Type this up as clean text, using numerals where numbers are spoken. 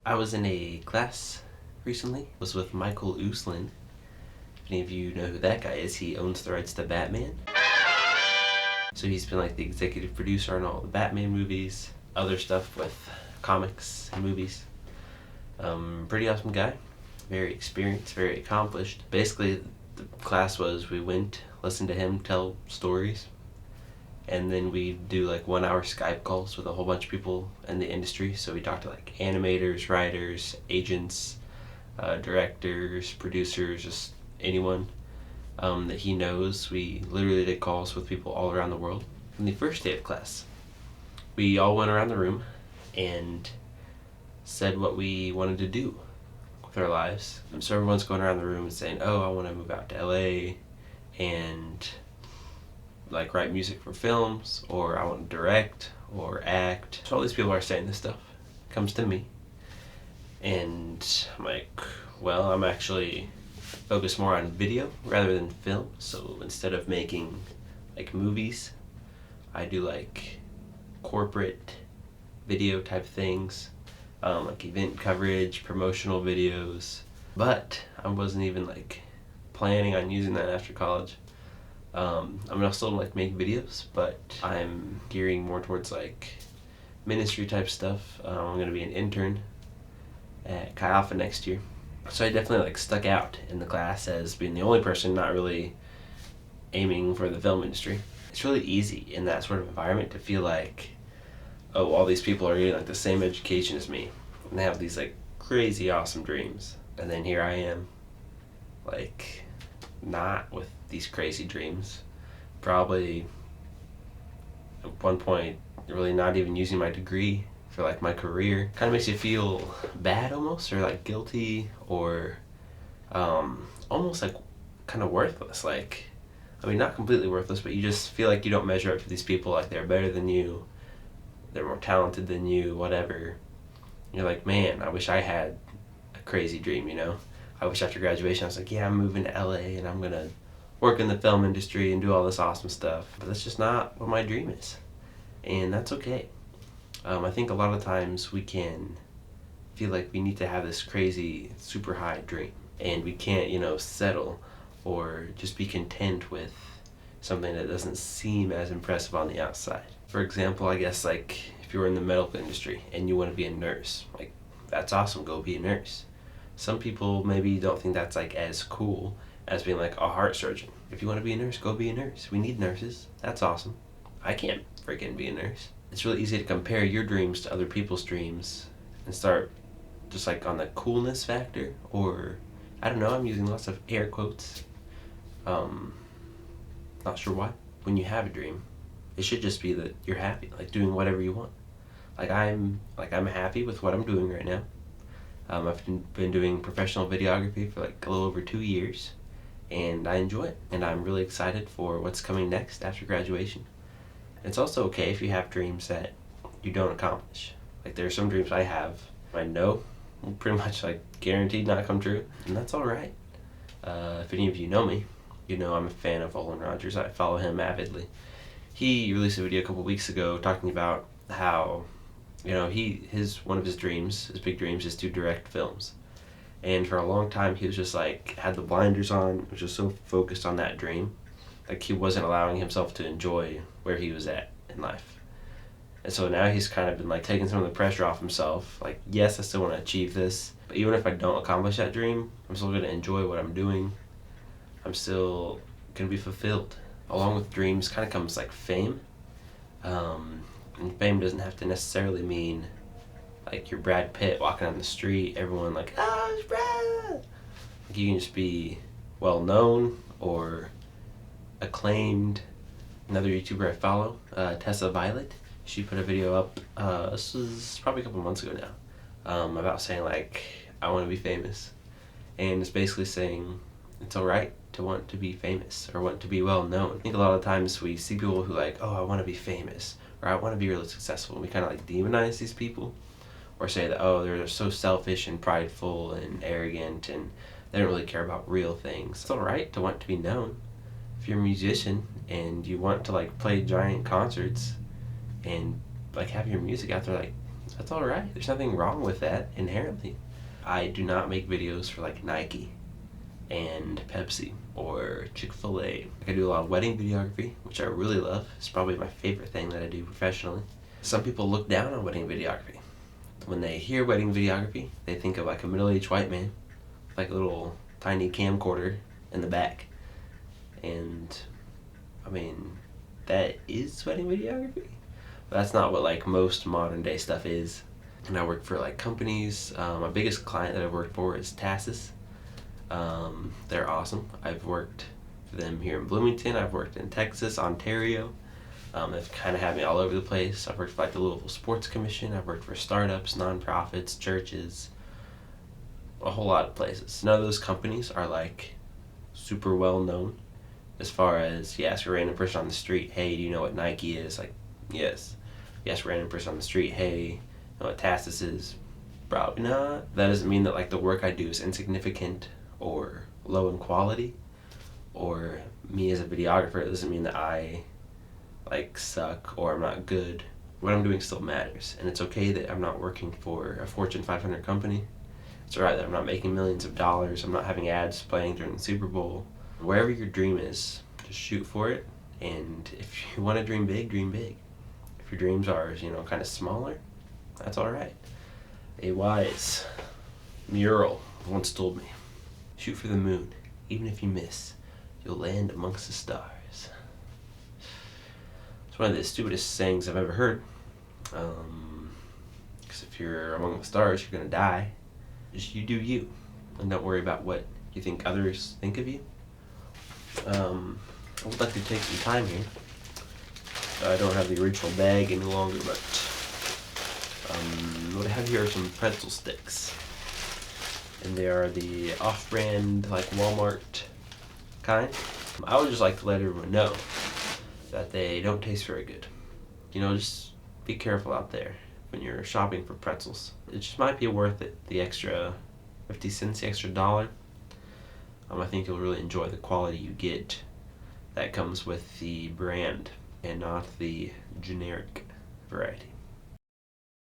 I was in a class recently. It was with Michael Uslan. If any of you know who that guy is, he owns the rights to Batman. So he's been like the executive producer on all the Batman movies, other stuff with comics and movies. Pretty awesome guy. Very experienced, very accomplished. Basically, the class was we went, listened to him tell stories, and then we do like 1 hour Skype calls with a whole bunch of people in the industry. So we talked to like animators, writers, agents, directors, producers, just anyone that he knows. We literally did calls with people all around the world. On the first day of class, we all went around the room and said what we wanted to do with our lives. So everyone's going around the room and saying, oh, I want to move out to LA and like write music for films, or I want to direct or act. So all these people are saying this stuff. Comes to me, and I'm like, well, I'm actually focused more on video rather than film. So instead of making like movies, I do like corporate video type things, like event coverage, promotional videos. But I wasn't even like planning on using that after college. I mean, I'll still like make videos, but I'm gearing more towards like ministry type stuff. I'm going to be an intern at Chi Alpha next year. So I definitely like stuck out in the class as being the only person not really aiming for the film industry. It's really easy in that sort of environment to feel like, oh, all these people are getting like the same education as me, and they have these like crazy awesome dreams. And then here I am, like, not with these crazy dreams. Probably at one point really not even using my degree for like my career. Kind of makes you feel bad almost, or like guilty, or almost like kind of worthless. Like, I mean, not completely worthless, but you just feel like you don't measure up to these people. Like, they're better than you, they're more talented than you, whatever. You're like, man, I wish I had a crazy dream, you know? I wish after graduation I was like, yeah, I'm moving to LA and I'm gonna work in the film industry and do all this awesome stuff. But that's just not what my dream is. And that's okay. I think a lot of times we can feel like we need to have this crazy, super high dream. And we can't, settle or just be content with something that doesn't seem as impressive on the outside. For example, I guess like if you're in the medical industry and you want to be a nurse, like, that's awesome, go be a nurse. Some people maybe don't think that's like as cool as being like a heart surgeon. If you want to be a nurse, go be a nurse. We need nurses. That's awesome. I can't freaking be a nurse. It's really easy to compare your dreams to other people's dreams and start just like on the coolness factor, or I don't know, I'm using lots of air quotes. Not sure why. When you have a dream, it should just be that you're happy, like doing whatever you want. I'm happy with what I'm doing right now. I've been doing professional videography for like a little over 2 years, and I enjoy it. And I'm really excited for what's coming next after graduation. It's also okay if you have dreams that you don't accomplish. Like, there are some dreams I have I know will pretty much like guaranteed not come true, and that's all right. If any of you know me, you know I'm a fan of Olin Rogers. I follow him avidly. He released a video a couple weeks ago talking about how one of his dreams, his big dreams, is to direct films. And for a long time he was just like had the blinders on, was just so focused on that dream, like he wasn't allowing himself to enjoy where he was at in life. And so now he's kind of been like taking some of the pressure off himself. Like, yes, I still want to achieve this, but even if I don't accomplish that dream, I'm still going to enjoy what I'm doing. I'm still going to be fulfilled. Along with dreams kind of comes like fame. And fame doesn't have to necessarily mean like you're Brad Pitt walking down the street, everyone like, oh, it's Brad. Like, you can just be well known or acclaimed. Another YouTuber I follow, Tessa Violet, she put a video up, this was probably a couple months ago now, about saying like, I want to be famous. And it's basically saying it's alright to want to be famous or want to be well known. I think a lot of times we see people who like, oh, I want to be famous, or I want to be really successful, and we kind of like demonize these people, or say that, oh, they're so selfish and prideful and arrogant and they don't really care about real things. It's alright to want to be known. If you're a musician and you want to like play giant concerts and like have your music out there, like, That's alright. There's nothing wrong with that inherently. I do not make videos for like Nike and Pepsi or Chick-fil-A. I do a lot of wedding videography, which I really love. It's probably my favorite thing that I do professionally. Some people look down on wedding videography. When they hear wedding videography, they think of like a middle-aged white man with like a little tiny camcorder in the back. And I mean, that is wedding videography. But that's not what like most modern day stuff is. And I work for like companies. My biggest client that I've worked for is Tassus. They're awesome. I've worked for them here in Bloomington. I've worked in Texas, Ontario. They've kind of had me all over the place. I've worked for like the Louisville Sports Commission. I've worked for startups, nonprofits, churches, a whole lot of places. None of those companies are like super well known as far as you ask a random person on the street, hey, do you know what Nike is? Like, yes. You ask a random person on the street, hey, you know what Tassus is? Probably not. That doesn't mean that like the work I do is insignificant or low in quality, or me as a videographer, it doesn't mean that I like suck or I'm not good. What I'm doing still matters, and it's okay that I'm not working for a Fortune 500 company. It's alright that I'm not making millions of dollars. I'm not having ads playing during the Super Bowl. Wherever your dream is, just shoot for it. And if you want to dream big, dream big. If your dreams are, kind of smaller, that's alright. A wise mural once told me, shoot for the moon. Even if you miss, you'll land amongst the stars. It's one of the stupidest sayings I've ever heard. Because if you're among the stars, you're going to die. Just you do you. And don't worry about what you think others think of you. I would like to take some time here. I don't have the original bag any longer, but what I have here are some pretzel sticks. And they are the off-brand, like Walmart kind. I would just like to let everyone know that they don't taste very good. Just be careful out there when you're shopping for pretzels. It just might be worth it, the extra 50 cents, the extra $1. I think you'll really enjoy the quality you get that comes with the brand and not the generic variety.